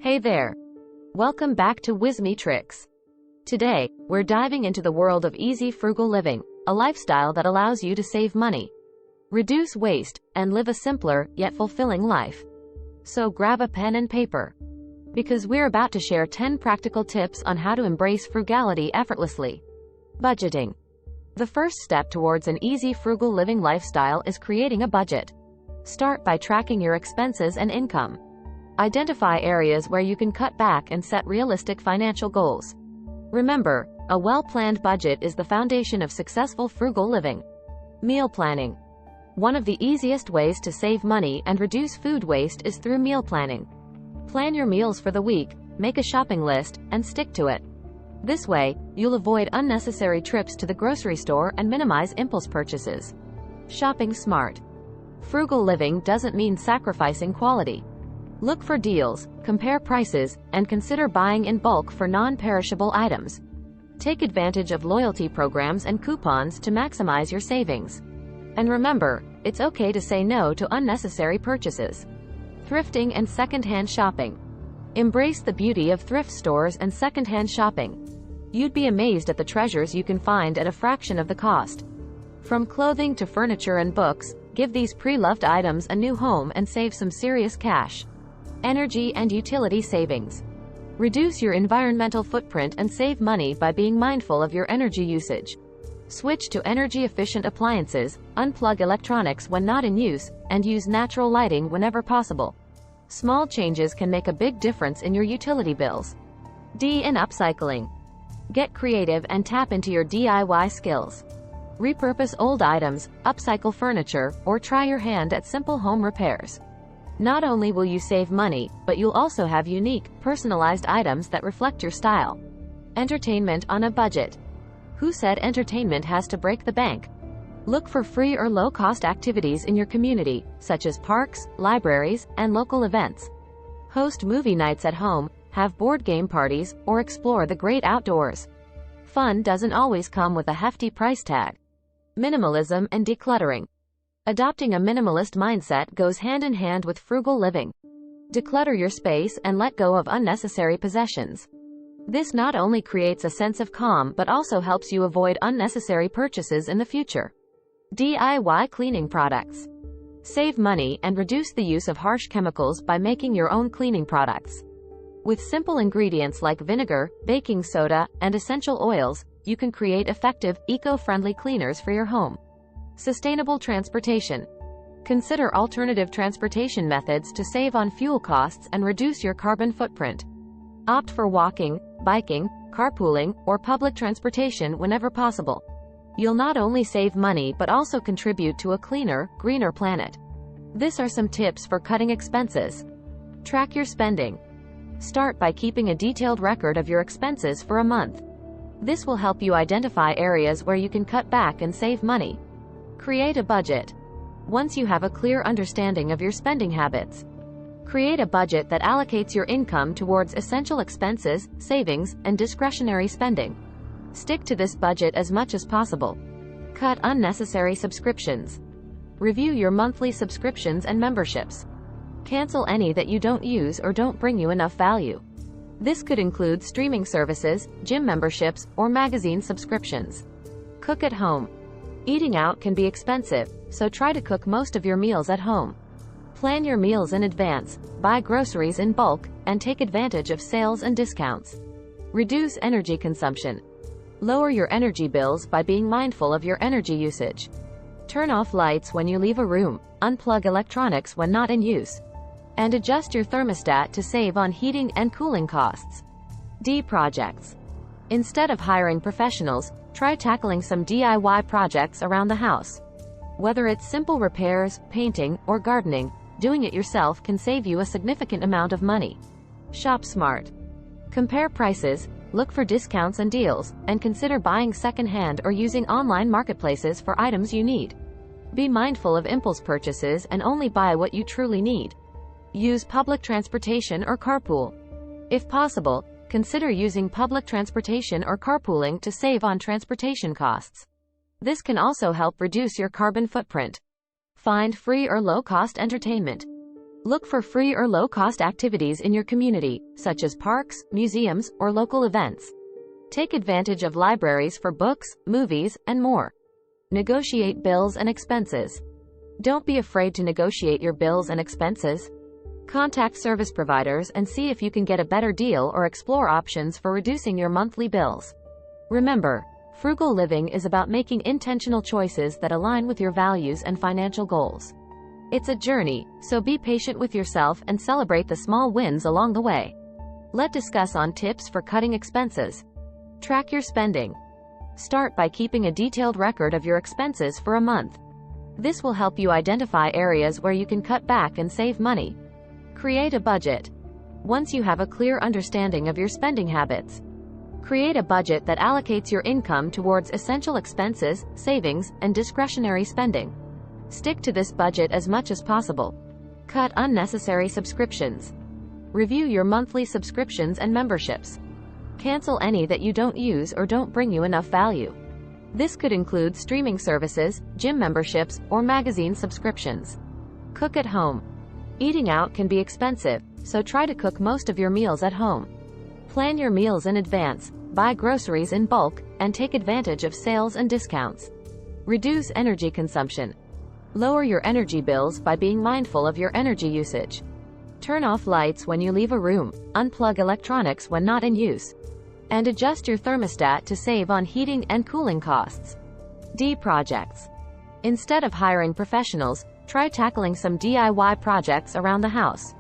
Hey there. Welcome back to Whimsy Tricks. Today, we're diving into the world of easy frugal living, a lifestyle that allows you to save money, reduce waste, and live a simpler, yet fulfilling life. So grab a pen and paper, because we're about to share 10 practical tips on how to embrace frugality effortlessly. Budgeting. The first step towards an easy frugal living lifestyle is creating a budget. Start by tracking your expenses and income. Identify areas where you can cut back and set realistic financial goals. Remember, a well-planned budget is the foundation of successful frugal living. Meal planning. One of the easiest ways to save money and reduce food waste is through meal planning. Plan your meals for the week, make a shopping list, and stick to it. This way, you'll avoid unnecessary trips to the grocery store and minimize impulse purchases. Shopping smart. Frugal living doesn't mean sacrificing quality. Look for deals, compare prices, and consider buying in bulk for non-perishable items. Take advantage of loyalty programs and coupons to maximize your savings. And remember, it's okay to say no to unnecessary purchases. Thrifting and second-hand shopping. Embrace the beauty of thrift stores and second-hand shopping. You'd be amazed at the treasures you can find at a fraction of the cost. From clothing to furniture and books, give these pre-loved items a new home and save some serious cash. Energy and utility savings. Reduce your environmental footprint and save money by being mindful of your energy usage. Switch to energy-efficient appliances, unplug electronics when not in use, and use natural lighting whenever possible. Small changes can make a big difference in your utility bills. In upcycling. Get creative and tap into your DIY skills. Repurpose old items, upcycle furniture, or try your hand at simple home repairs. Not only will you save money, but you'll also have unique, personalized items that reflect your style. Entertainment on a budget. Who said entertainment has to break the bank? Look for free or low-cost activities in your community, such as parks, libraries, and local events. Host movie nights at home, have board game parties, or explore the great outdoors. Fun doesn't always come with a hefty price tag. Minimalism and decluttering. Adopting a minimalist mindset goes hand in hand with frugal living. Declutter your space and let go of unnecessary possessions. This not only creates a sense of calm but also helps you avoid unnecessary purchases in the future. DIY cleaning products. Save money and reduce the use of harsh chemicals by making your own cleaning products. With simple ingredients like vinegar, baking soda, and essential oils, you can create effective, eco-friendly cleaners for your home. Sustainable transportation. Consider alternative transportation methods to save on fuel costs and reduce your carbon footprint. Opt for walking, biking, carpooling, or public transportation whenever possible. You'll not only save money but also contribute to a cleaner, greener planet. These are some tips for cutting expenses. Track your spending. Start by keeping a detailed record of your expenses for a month. This will help you identify areas where you can cut back and save money. Create a budget. Once you have a clear understanding of your spending habits, create a budget that allocates your income towards essential expenses, savings, and discretionary spending. Stick to this budget as much as possible. Cut unnecessary subscriptions. Review your monthly subscriptions and memberships. Cancel any that you don't use or don't bring you enough value. This could include streaming services, gym memberships, or magazine subscriptions. Cook at home. Eating out can be expensive, so try to cook most of your meals at home. Plan your meals in advance, buy groceries in bulk, and take advantage of sales and discounts. Reduce energy consumption. Lower your energy bills by being mindful of your energy usage. Turn off lights when you leave a room, unplug electronics when not in use, and adjust your thermostat to save on heating and cooling costs. Projects. Instead of hiring professionals, try tackling some DIY projects around the house. Whether it's simple repairs, painting, or gardening, doing it yourself can save you a significant amount of money. Shop smart. Compare prices, look for discounts and deals, and consider buying second-hand or using online marketplaces for items you need. Be mindful of impulse purchases and only buy what you truly need. Use public transportation or carpool. If possible, consider using public transportation or carpooling to save on transportation costs. This can also help reduce your carbon footprint. Find free or low-cost entertainment. Look for free or low-cost activities in your community, such as parks, museums, or local events. Take advantage of libraries for books, movies, and more. Negotiate bills and expenses. Don't be afraid to negotiate your bills and expenses. Contact service providers and see if you can get a better deal or explore options for reducing your monthly bills. Remember, frugal living is about making intentional choices that align with your values and financial goals. It's a journey, so be patient with yourself and celebrate the small wins along the way. Let's discuss on tips for cutting expenses. Track your spending. Start by keeping a detailed record of your expenses for a month. This will help you identify areas where you can cut back and save money. Create a budget. Once you have a clear understanding of your spending habits, create a budget that allocates your income towards essential expenses, savings, and discretionary spending. Stick to this budget as much as possible. Cut unnecessary subscriptions. Review your monthly subscriptions and memberships. Cancel any that you don't use or don't bring you enough value. This could include streaming services, gym memberships, or magazine subscriptions. Cook at home. Eating out can be expensive, so try to cook most of your meals at home. Plan your meals in advance, buy groceries in bulk, and take advantage of sales and discounts. Reduce energy consumption. Lower your energy bills by being mindful of your energy usage. Turn off lights when you leave a room, unplug electronics when not in use, and adjust your thermostat to save on heating and cooling costs. Projects. Instead of hiring professionals, try tackling some DIY projects around the house.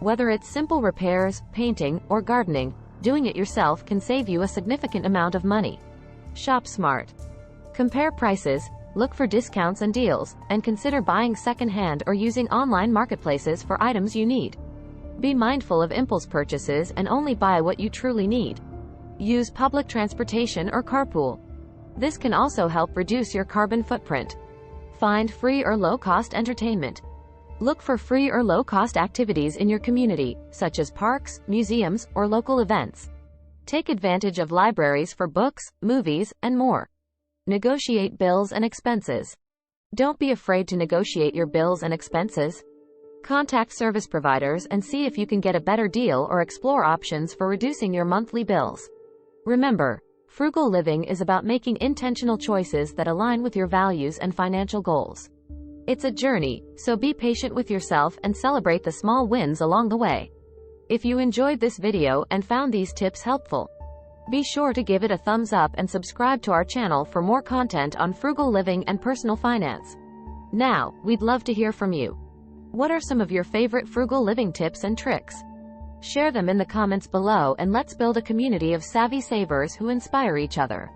Whether it's simple repairs, painting, or gardening, doing it yourself can save you a significant amount of money. Shop smart. Compare prices, look for discounts and deals, and consider buying second-hand or using online marketplaces for items you need. Be mindful of impulse purchases and only buy what you truly need. Use public transportation or carpool. This can also help reduce your carbon footprint. Find free or low-cost entertainment. Look for free or low-cost activities in your community, such as parks, museums, or local events. Take advantage of libraries for books, movies, and more. Negotiate bills and expenses. Don't be afraid to negotiate your bills and expenses. Contact service providers and see if you can get a better deal or explore options for reducing your monthly bills. Remember, frugal living is about making intentional choices that align with your values and financial goals. It's a journey, so be patient with yourself and celebrate the small wins along the way. If you enjoyed this video and found these tips helpful, be sure to give it a thumbs up and subscribe to our channel for more content on frugal living and personal finance. Now, we'd love to hear from you. What are some of your favorite frugal living tips and tricks? Share them in the comments below and let's build a community of savvy savers who inspire each other.